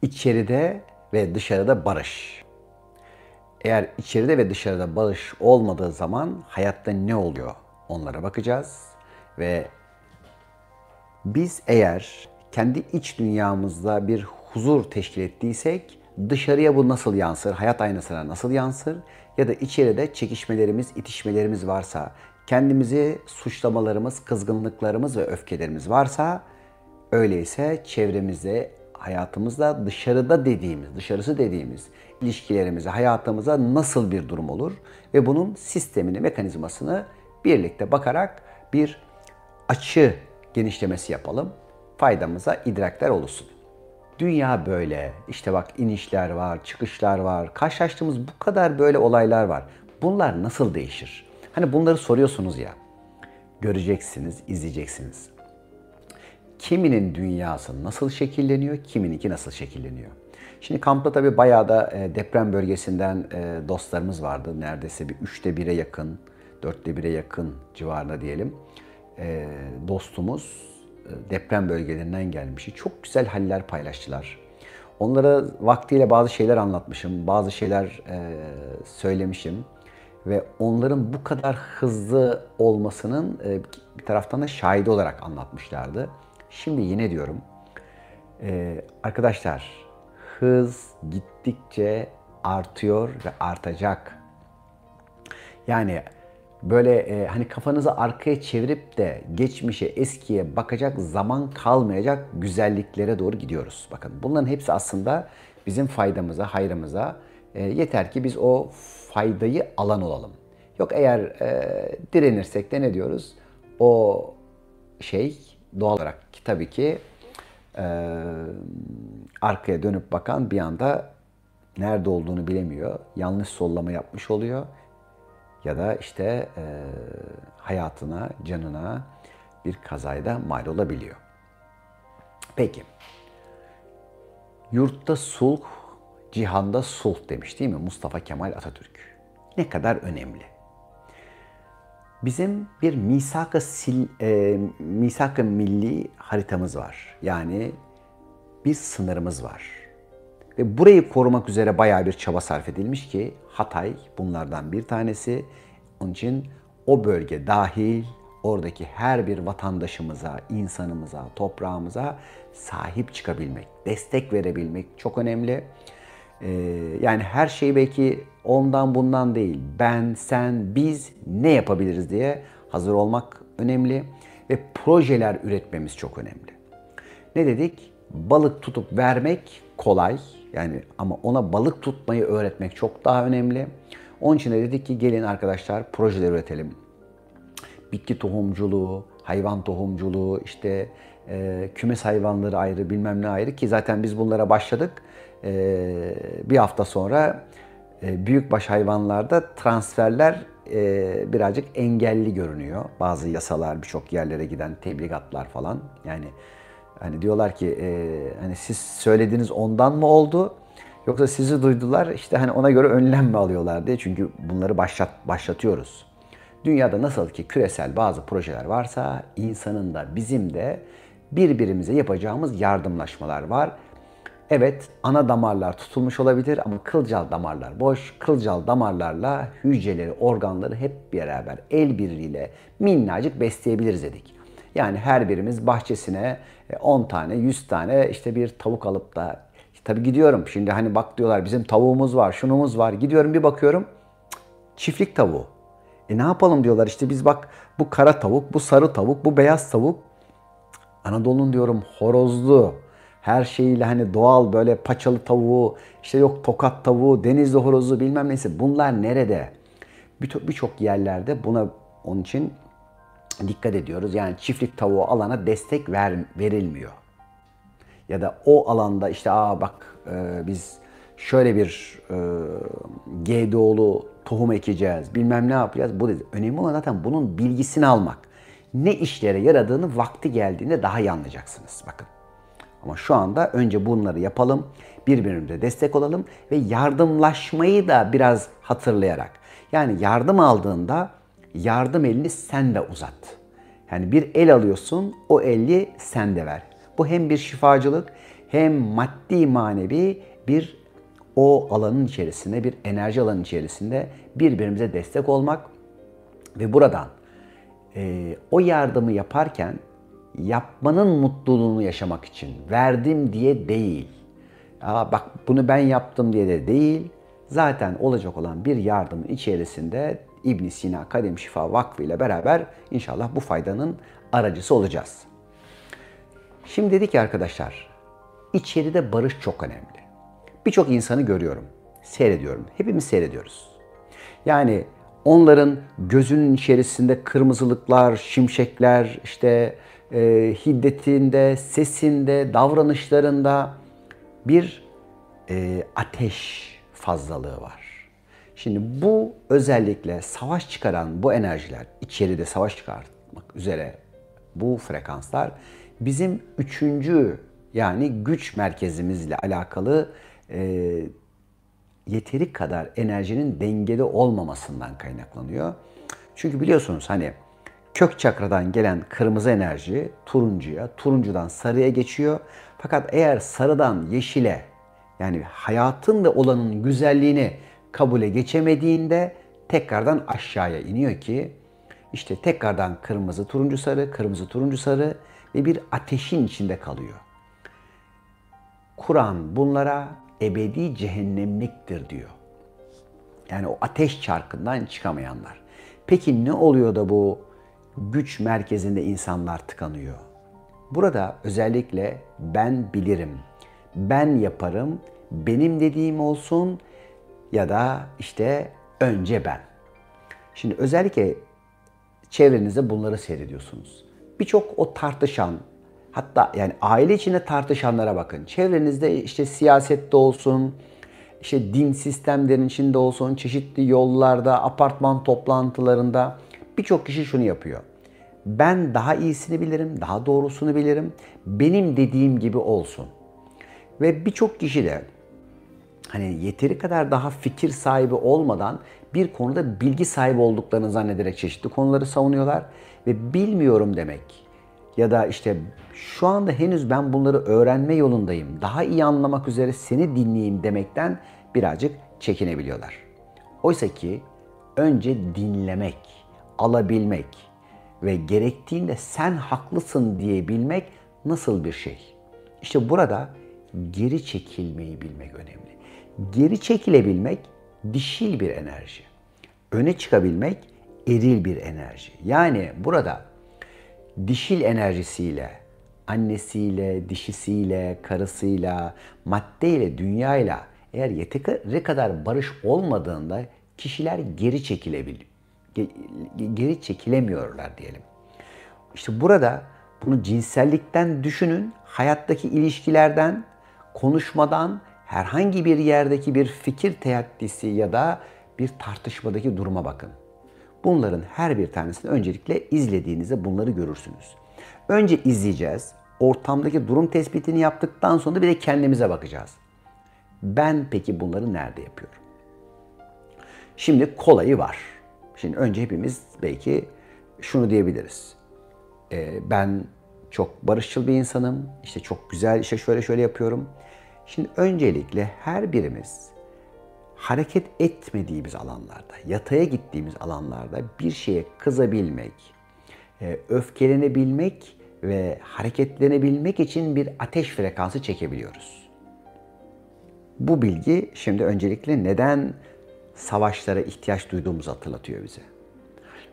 İçeride ve dışarıda barış. Eğer içeride ve dışarıda barış olmadığı zaman hayatta ne oluyor? Onlara bakacağız. Ve biz eğer kendi iç dünyamızda bir huzur teşkil ettiysek dışarıya bu nasıl yansır? Hayat aynasına nasıl yansır? Ya da içeride çekişmelerimiz, itişmelerimiz varsa, kendimizi suçlamalarımız, kızgınlıklarımız ve öfkelerimiz varsa öyleyse çevremizde, hayatımızda dışarısı dediğimiz ilişkilerimize, hayatımıza nasıl bir durum olur? Ve bunun sistemini, mekanizmasını birlikte bakarak bir açı genişlemesi yapalım. Faydamıza idrakler olsun. Dünya böyle. İşte bak inişler var, çıkışlar var. Karşılaştığımız bu kadar böyle olaylar var. Bunlar nasıl değişir? Hani bunları soruyorsunuz ya. Göreceksiniz, izleyeceksiniz. Kiminin dünyası nasıl şekilleniyor, kimininki nasıl şekilleniyor. Şimdi kampta tabii bayağı da deprem bölgesinden dostlarımız vardı. Neredeyse bir 1/3'e yakın, 1/4'e yakın civarında diyelim. Dostumuz deprem bölgelerinden gelmişti. Çok güzel haller paylaştılar. Onlara vaktiyle bazı şeyler anlatmışım, bazı şeyler söylemişim. Ve onların bu kadar hızlı olmasının bir taraftan da şahidi olarak anlatmışlardı. Şimdi yine diyorum, arkadaşlar hız gittikçe artıyor ve artacak. Yani böyle hani kafanızı arkaya çevirip de geçmişe, eskiye bakacak zaman kalmayacak güzelliklere doğru gidiyoruz. Bakın bunların hepsi aslında bizim faydamıza, hayrımıza. Yeter ki biz o faydayı alan olalım. Yok eğer direnirsek de ne diyoruz? O şey doğal olarak tabii ki e, arkaya dönüp bakan bir anda nerede olduğunu bilemiyor. Yanlış sollama yapmış oluyor. Ya da işte hayatına, canına bir kazayda mal olabiliyor. Peki, yurtta sulh, cihanda sulh demiş değil mi Mustafa Kemal Atatürk? Ne kadar önemli. Bizim bir misak-ı milli haritamız var. Yani bir sınırımız var. Ve burayı korumak üzere bayağı bir çaba sarf edilmiş ki Hatay bunlardan bir tanesi. Onun için o bölge dahil oradaki her bir vatandaşımıza, insanımıza, toprağımıza sahip çıkabilmek, destek verebilmek çok önemli. Yani her şey belki ondan bundan değil, ben, sen, biz ne yapabiliriz diye hazır olmak önemli ve projeler üretmemiz çok önemli. Ne dedik? Balık tutup vermek kolay. Yani ama ona balık tutmayı öğretmek çok daha önemli. Onun için de dedik ki gelin arkadaşlar projeler üretelim. Bitki tohumculuğu, hayvan tohumculuğu, işte kümes hayvanları ayrı, bilmem ne ayrı ki zaten biz bunlara başladık. Bir hafta sonra büyükbaş hayvanlarda transferler birazcık engelli görünüyor. Bazı yasalar, birçok yerlere giden tebligatlar falan. Yani hani diyorlar ki hani siz söylediğiniz ondan mı oldu? Yoksa sizi duydular işte hani ona göre önlem mi alıyorlar diye. Çünkü bunları başlatıyoruz. Dünyada nasıl ki küresel bazı projeler varsa insanın da bizim de birbirimize yapacağımız yardımlaşmalar var. Evet, ana damarlar tutulmuş olabilir ama kılcal damarlar boş. Kılcal damarlarla hücreleri, organları hep beraber el birliğiyle minnacık besleyebiliriz dedik. Yani her birimiz bahçesine 10 tane, 100 tane işte bir tavuk alıp da tabii gidiyorum. Şimdi hani bak diyorlar bizim tavuğumuz var, şunumuz var. Gidiyorum bir bakıyorum çiftlik tavuğu. Ne yapalım diyorlar işte biz bak bu kara tavuk, bu sarı tavuk, bu beyaz tavuk. Anadolu'nun diyorum horozlu, her şeyiyle hani doğal böyle paçalı tavuğu, işte yok tokat tavuğu, denizli horozu bilmem neyse bunlar nerede? Birçok yerlerde buna onun için dikkat ediyoruz. Yani çiftlik tavuğu alana destek verilmiyor. Ya da o alanda işte bak biz şöyle bir GDO'lu tohum ekeceğiz, bilmem ne yapacağız. Bu dedi. Önemli olan zaten bunun bilgisini almak. Ne işlere yaradığını vakti geldiğinde daha iyi anlayacaksınız. Bakın. Ama şu anda önce bunları yapalım, birbirimize destek olalım ve yardımlaşmayı da biraz hatırlayarak. Yani yardım aldığında yardım elini sen de uzat. Yani bir el alıyorsun, o eli sen de ver. Bu hem bir şifacılık hem maddi manevi bir o alanın içerisinde, bir enerji alanının içerisinde birbirimize destek olmak ve buradan o yardımı yaparken yapmanın mutluluğunu yaşamak için verdim diye değil. Bak bunu ben yaptım diye de değil. Zaten olacak olan bir yardımın içerisinde İbn Sina Kadem Şifa Vakfı ile beraber inşallah bu faydanın aracısı olacağız. Şimdi dedik ki arkadaşlar, içeride barış çok önemli. Birçok insanı görüyorum, seyrediyorum. Hepimiz seyrediyoruz. Yani onların gözünün içerisinde kırmızılıklar, şimşekler, işte hiddetinde, sesinde, davranışlarında bir ateş fazlalığı var. Şimdi bu özellikle savaş çıkaran bu enerjiler, içeride savaş çıkartmak üzere bu frekanslar bizim üçüncü yani güç merkezimizle alakalı yeteri kadar enerjinin dengede olmamasından kaynaklanıyor. Çünkü biliyorsunuz hani kök çakradan gelen kırmızı enerji turuncuya, turuncudan sarıya geçiyor. Fakat eğer sarıdan yeşile yani hayatın ve olanın güzelliğini kabule geçemediğinde tekrardan aşağıya iniyor ki işte tekrardan kırmızı turuncu sarı, kırmızı turuncu sarı ve bir ateşin içinde kalıyor. Kur'an bunlara ebedi cehennemliktir diyor. Yani o ateş çarkından çıkamayanlar. Peki ne oluyor da bu güç merkezinde insanlar tıkanıyor? Burada özellikle ben bilirim, ben yaparım, benim dediğim olsun ya da işte önce ben. Şimdi özellikle çevrenizde bunları seyrediyorsunuz. Birçok o tartışan, hatta yani aile içinde tartışanlara bakın. Çevrenizde işte siyasette olsun, işte din sistemlerinin içinde olsun, çeşitli yollarda, apartman toplantılarında birçok kişi şunu yapıyor. Ben daha iyisini bilirim, daha doğrusunu bilirim, benim dediğim gibi olsun. Ve birçok kişi de hani yeteri kadar daha fikir sahibi olmadan bir konuda bilgi sahibi olduklarını zannederek çeşitli konuları savunuyorlar ve bilmiyorum demek ya da işte şu anda henüz ben bunları öğrenme yolundayım, daha iyi anlamak üzere seni dinleyeyim demekten birazcık çekinebiliyorlar. Oysa ki önce dinlemek, alabilmek ve gerektiğinde sen haklısın diyebilmek nasıl bir şey? İşte burada geri çekilmeyi bilmek önemli. Geri çekilebilmek dişil bir enerji. Öne çıkabilmek eril bir enerji. Yani burada dişil enerjisiyle, annesiyle, dişisiyle, karısıyla, maddeyle, dünyayla eğer yeteri kadar barış olmadığında kişiler geri çekilemiyorlar diyelim. İşte burada bunu cinsellikten düşünün, hayattaki ilişkilerden, konuşmadan, herhangi bir yerdeki bir fikir teattisi ya da bir tartışmadaki duruma bakın. Bunların her bir tanesini öncelikle izlediğinizde bunları görürsünüz. Önce izleyeceğiz, ortamdaki durum tespitini yaptıktan sonra bir de kendimize bakacağız. Ben peki bunları nerede yapıyorum? Şimdi kolayı var. Şimdi önce hepimiz belki şunu diyebiliriz. Ben çok barışçıl bir insanım, işte çok güzel, işte şöyle yapıyorum. Şimdi öncelikle her birimiz hareket etmediğimiz alanlarda, yataya gittiğimiz alanlarda bir şeye kızabilmek, öfkelenebilmek ve hareketlenebilmek için bir ateş frekansı çekebiliyoruz. Bu bilgi şimdi öncelikle neden savaşlara ihtiyaç duyduğumuzu hatırlatıyor bize.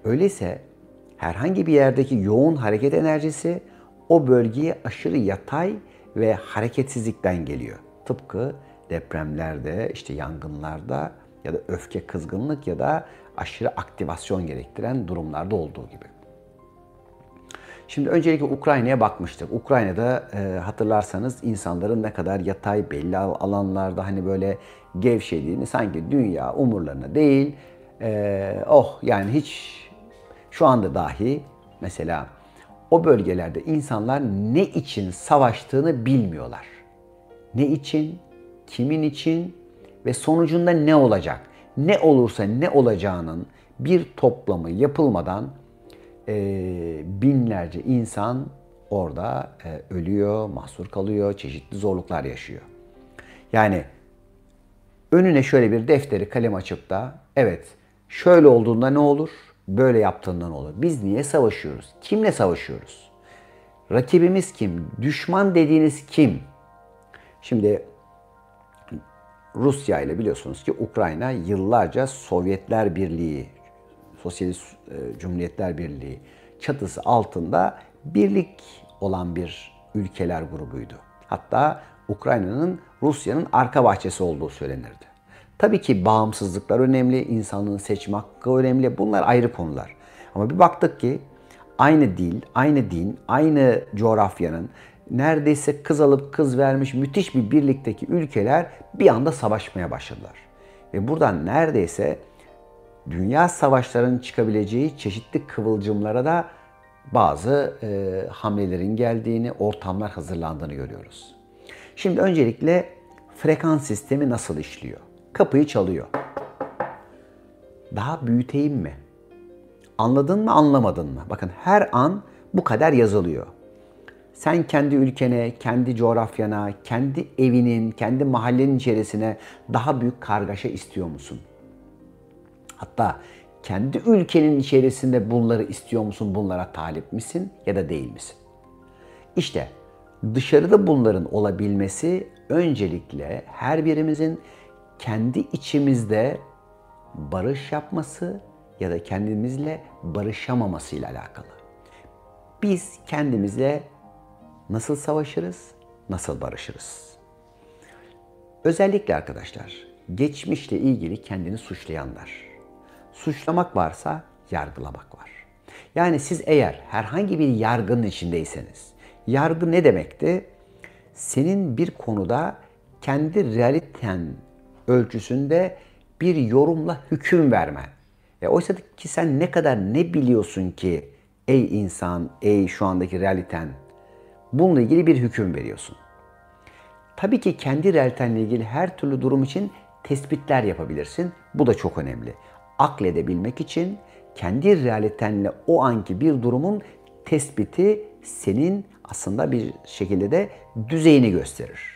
Öyleyse herhangi bir yerdeki yoğun hareket enerjisi o bölgeye aşırı yatay ve hareketsizlikten geliyor. Tıpkı depremlerde, işte yangınlarda ya da öfke, kızgınlık ya da aşırı aktivasyon gerektiren durumlarda olduğu gibi. Şimdi öncelikle Ukrayna'ya bakmıştık. Ukrayna'da hatırlarsanız insanların ne kadar yatay belli alanlarda hani böyle gevşediğini, sanki dünya umurlarına değil. Yani hiç şu anda dahi mesela o bölgelerde insanlar ne için savaştığını bilmiyorlar. Ne için, kimin için ve sonucunda ne olacak? Ne olursa ne olacağının bir toplamı yapılmadan binlerce insan orada ölüyor, mahsur kalıyor, çeşitli zorluklar yaşıyor. Yani önüne şöyle bir defteri kalem açıp da evet şöyle olduğunda ne olur, böyle yaptığında ne olur? Biz niye savaşıyoruz? Kimle savaşıyoruz? Rakibimiz kim? Düşman dediğiniz kim? Şimdi Rusya ile biliyorsunuz ki Ukrayna yıllarca Sovyetler Birliği, Sosyalist Cumhuriyetler Birliği çatısı altında birlik olan bir ülkeler grubuydu. Hatta Ukrayna'nın Rusya'nın arka bahçesi olduğu söylenirdi. Tabii ki bağımsızlıklar önemli, insanlığın seçme hakkı önemli. Bunlar ayrı konular. Ama bir baktık ki aynı dil, aynı din, aynı coğrafyanın neredeyse kız alıp kız vermiş müthiş bir birlikteki ülkeler bir anda savaşmaya başladılar. Ve buradan neredeyse dünya savaşlarının çıkabileceği çeşitli kıvılcımlara da bazı hamlelerin geldiğini, ortamlar hazırlandığını görüyoruz. Şimdi öncelikle frekans sistemi nasıl işliyor? Kapıyı çalıyor. Daha büyüteyim mi? Anladın mı, anlamadın mı? Bakın her an bu kadar yazılıyor. Sen kendi ülkene, kendi coğrafyana, kendi evinin, kendi mahallenin içerisine daha büyük kargaşa istiyor musun? Hatta kendi ülkenin içerisinde bunları istiyor musun, bunlara talip misin ya da değil misin? İşte dışarıda bunların olabilmesi öncelikle her birimizin kendi içimizde barış yapması ya da kendimizle barışamamasıyla alakalı. Biz kendimizle nasıl savaşırız, nasıl barışırız? Özellikle arkadaşlar, geçmişle ilgili kendini suçlayanlar. Suçlamak varsa yargılamak var. Yani siz eğer herhangi bir yargının içindeyseniz, yargı ne demekti? Senin bir konuda kendi realiten ölçüsünde bir yorumla hüküm vermen. Oysa ki sen ne kadar ne biliyorsun ki ey insan, ey şu andaki realiten, bununla ilgili bir hüküm veriyorsun. Tabii ki kendi realitenle ilgili her türlü durum için tespitler yapabilirsin. Bu da çok önemli. Akledebilmek için kendi realitenle o anki bir durumun tespiti senin aslında bir şekilde de düzeyini gösterir.